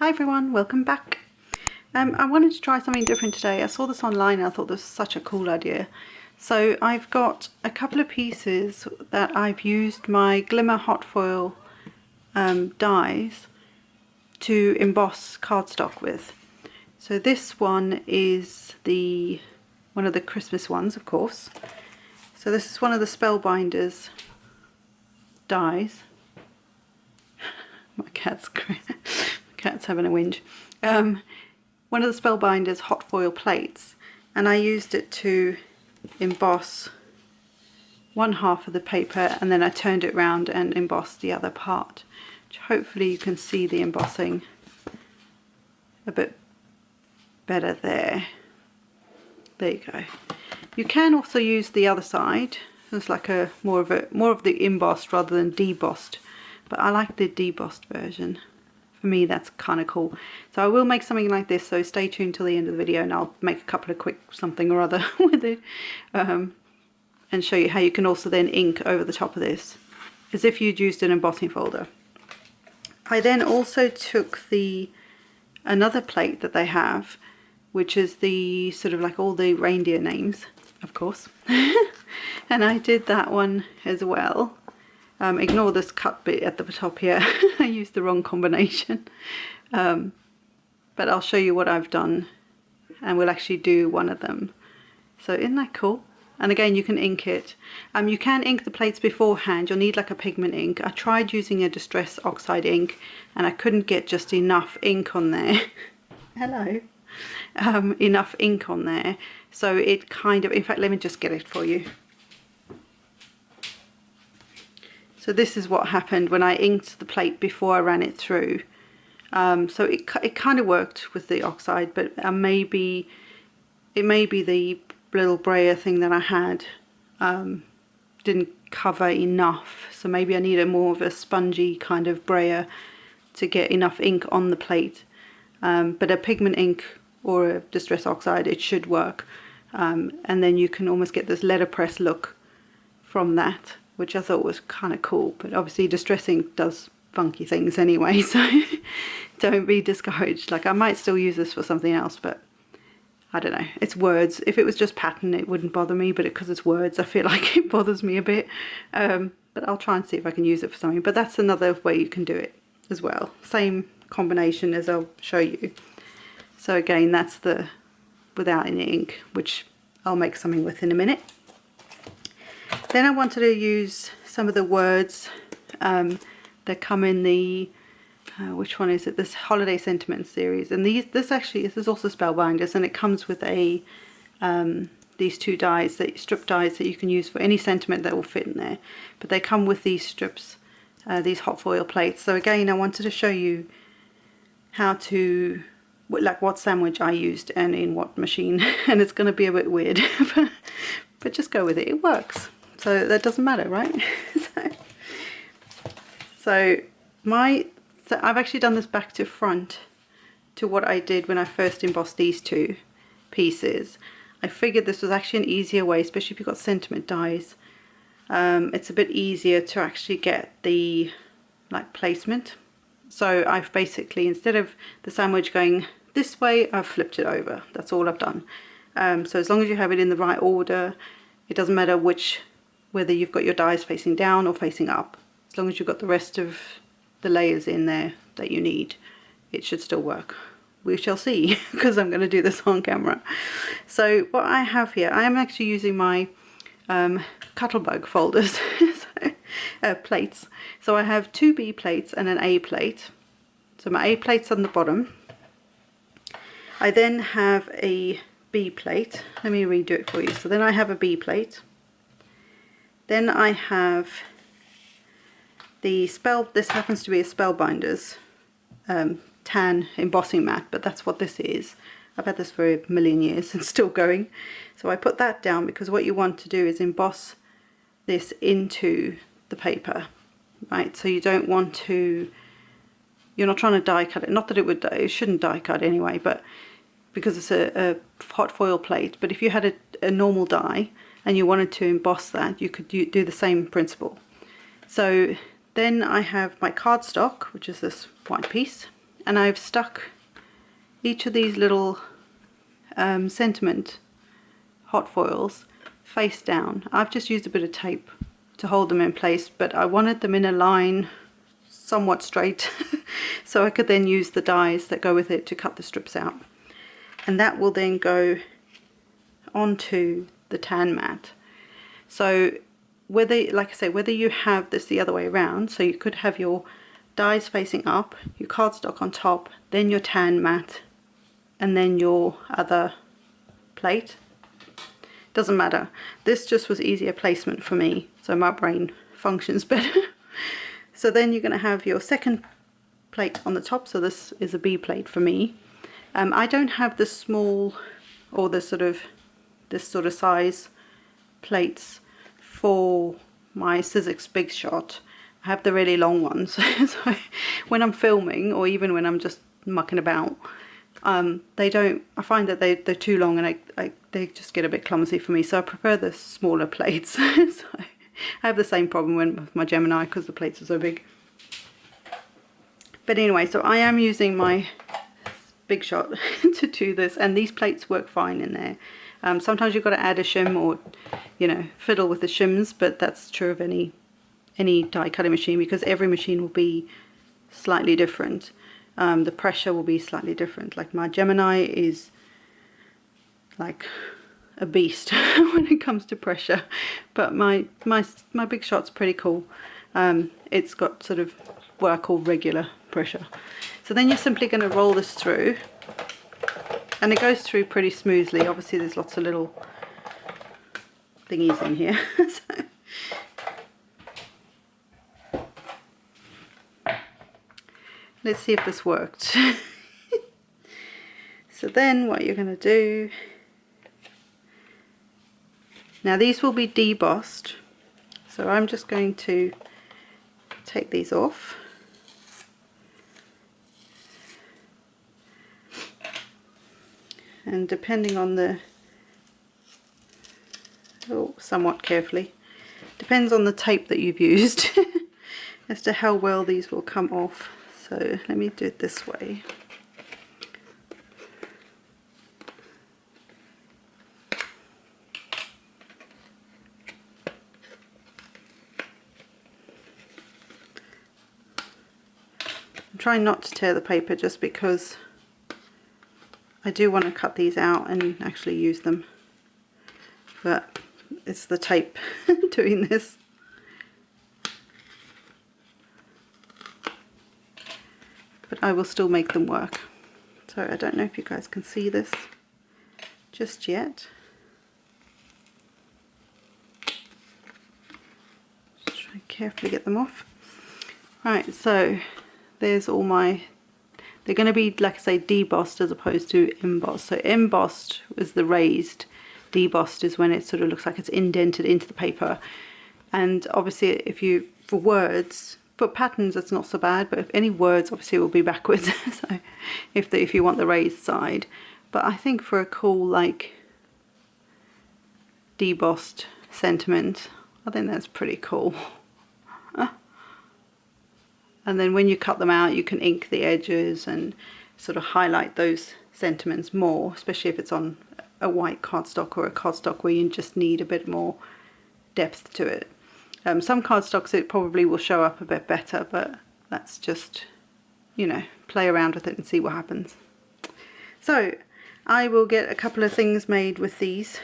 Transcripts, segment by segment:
Hi everyone, welcome back. I wanted to try something different today. I saw this online and I thought this was such a cool idea. So I've got a couple of pieces that I've used my Glimmer hot foil dies to emboss cardstock with. So this one is one of the Christmas ones, of course. So this is one of the Spellbinders dies. My cat's having a whinge. One of the Spellbinders hot foil plates, and I used it to emboss one half of the paper, and then I turned it round and embossed the other part, which hopefully you can see the embossing a bit better there. There you go. You can also use the other side. It's like a more of the embossed rather than debossed, but I like the debossed version. For me, that's kind of cool. So I will make something like this, so stay tuned till the end of the video and I'll make a couple of quick something or other with it, and show you how you can also then ink over the top of this as if you'd used an embossing folder. I then also took another plate that they have, which is the sort of like all the reindeer names, of course. And I did that one as well. Ignore this cut bit at the top here. I used the wrong combination. But I'll show you what I've done, and we'll actually do one of them. So isn't that cool? And again, you can ink it. You can ink the plates beforehand. You'll need like a pigment ink. I tried using a Distress Oxide ink and I couldn't get just enough ink on there. Hello. Enough ink on there. So it kind of, in fact, let me just get it for you. So this is what happened when I inked the plate before I ran it through. So it kind of worked with the Oxide, but it may be the little brayer thing that I had didn't cover enough. So maybe I needed more of a spongy kind of brayer to get enough ink on the plate. But a pigment ink or a Distress Oxide, it should work. And then you can almost get this letterpress look from that, which I thought was kind of cool. But obviously Distress ink does funky things anyway, so don't be discouraged. Like, I might still use this for something else, but I don't know, it's words. If it was just pattern, it wouldn't bother me, but because it's words, I feel like it bothers me a bit. But I'll try and see if I can use it for something. But that's another way you can do it as well. Same combination as I'll show you. So again, that's the without any ink, which I'll make something with in a minute. Then I wanted to use some of the words that come in the which one is it? This Holiday Sentiment series, and this is also Spellbinders, and it comes with a these two dies, strip dies that you can use for any sentiment that will fit in there. But they come with these strips, these hot foil plates. So again, I wanted to show you how to, like, what sandwich I used and in what machine, and it's going to be a bit weird, but just go with it. It works, so that doesn't matter, right? So I've actually done this back to front to what I did when I first embossed these two pieces. I figured this was actually an easier way, especially if you've got sentiment dies. It's a bit easier to actually get the placement. So I've basically, instead of the sandwich going this way, I've flipped it over. That's all I've done. So as long as you have it in the right order, it doesn't matter whether you've got your dies facing down or facing up. As long as you've got the rest of the layers in there that you need, it should still work. We shall see, because I'm going to do this on camera. So what I have here, I am actually using my Cuttlebug folders, plates. So I have two B plates and an A plate. So my A plate's on the bottom. I then have a B plate. Let me redo it for you. So then I have a B plate. Then I have this happens to be a Spellbinders tan embossing mat, but that's what this is. I've had this for a million years and still going. So I put that down because what you want to do is emboss this into the paper, right? So you don't want to, you're not trying to die cut it. Not that it shouldn't die cut anyway, but because it's a hot foil plate. But if you had a normal die and you wanted to emboss that, you could do the same principle. So then I have my cardstock, which is this white piece, and I've stuck each of these little sentiment hot foils face down. I've just used a bit of tape to hold them in place, but I wanted them in a line somewhat straight so I could then use the dies that go with it to cut the strips out, and that will then go onto the tan mat. So whether, like I say, whether you have this the other way around, so you could have your dies facing up, your cardstock on top, then your tan mat, and then your other plate, doesn't matter. This just was easier placement for me, so my brain functions better. So then you're going to have your second plate on the top, so this is a B plate for me. I don't have the small or the this sort of size plates for my Sizzix Big Shot. I have the really long ones. So when I'm filming, or even when I'm just mucking about, I find that they're too long, and they just get a bit clumsy for me, so I prefer the smaller plates. So I have the same problem with my Gemini because the plates are so big. But anyway, so I am using my Big Shot to do this, and these plates work fine in there. Sometimes you've got to add a shim, or fiddle with the shims, but that's true of any die cutting machine, because every machine will be slightly different. The pressure will be slightly different. Like my Gemini is like a beast when it comes to pressure, but my Big Shot's pretty cool. It's got sort of what I call regular pressure. So then you're simply going to roll this through, and it goes through pretty smoothly. Obviously there's lots of little thingies in here. So let's see if this worked. So then what you're going to do, now these will be debossed, so I'm just going to take these off. And depending on the, somewhat carefully, depends on the tape that you've used as to how well these will come off. So let me do it this way. I'm trying not to tear the paper just because I do want to cut these out and actually use them, but it's the tape doing this. But I will still make them work. So I don't know if you guys can see this just yet. Just try and carefully get them off. Right, so there's all my, they're going to be, like I say, debossed as opposed to embossed. So embossed is the raised, debossed is when it sort of looks like it's indented into the paper. And obviously if you, for words, for patterns it's not so bad, but if any words, obviously it will be backwards. So if you want the raised side, but I think for a cool like debossed sentiment, I think that's pretty cool. And then when you cut them out, you can ink the edges and sort of highlight those sentiments more, especially if it's on a white cardstock or a cardstock where you just need a bit more depth to it. Some cardstocks it probably will show up a bit better, but that's just, play around with it and see what happens. So I will get a couple of things made with these,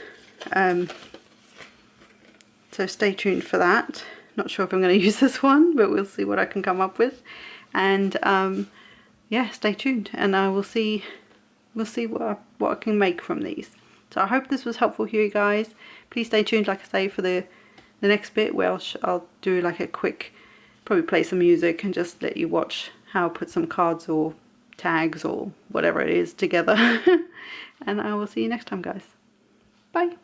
so stay tuned for that. Not sure if I'm going to use this one, but we'll see what I can come up with. And yeah, stay tuned, and I will see. We'll see what I can make from these. So I hope this was helpful for you guys. Please stay tuned, like I say, for the next bit where I'll do like a quick, probably play some music and just let you watch how I put some cards or tags or whatever it is together. And I will see you next time, guys. Bye.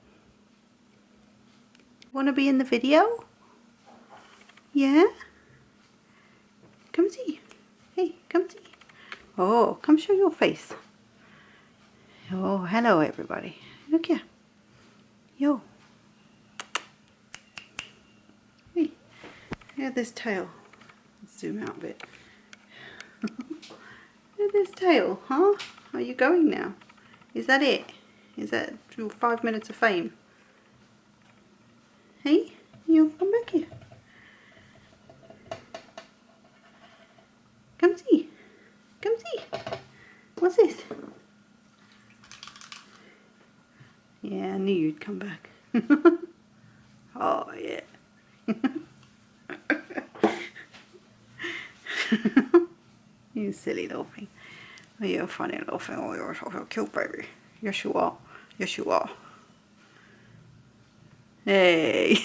Want to be in the video? Yeah? Come see. Hey, come see. Oh, come show your face. Oh, hello everybody. Look here. Yo. Hey, look at this tail. Let's zoom out a bit. with this tail, huh? Are you going now? Is that it? Is that your 5 minutes of fame? Hey, you come back here. Come see. Come see. What's this? Yeah, I knew you'd come back. Oh, yeah. You silly little thing. Oh, you're a funny little thing. Oh, you're so cute, baby. Yes, you are. Yes, you are. Hey.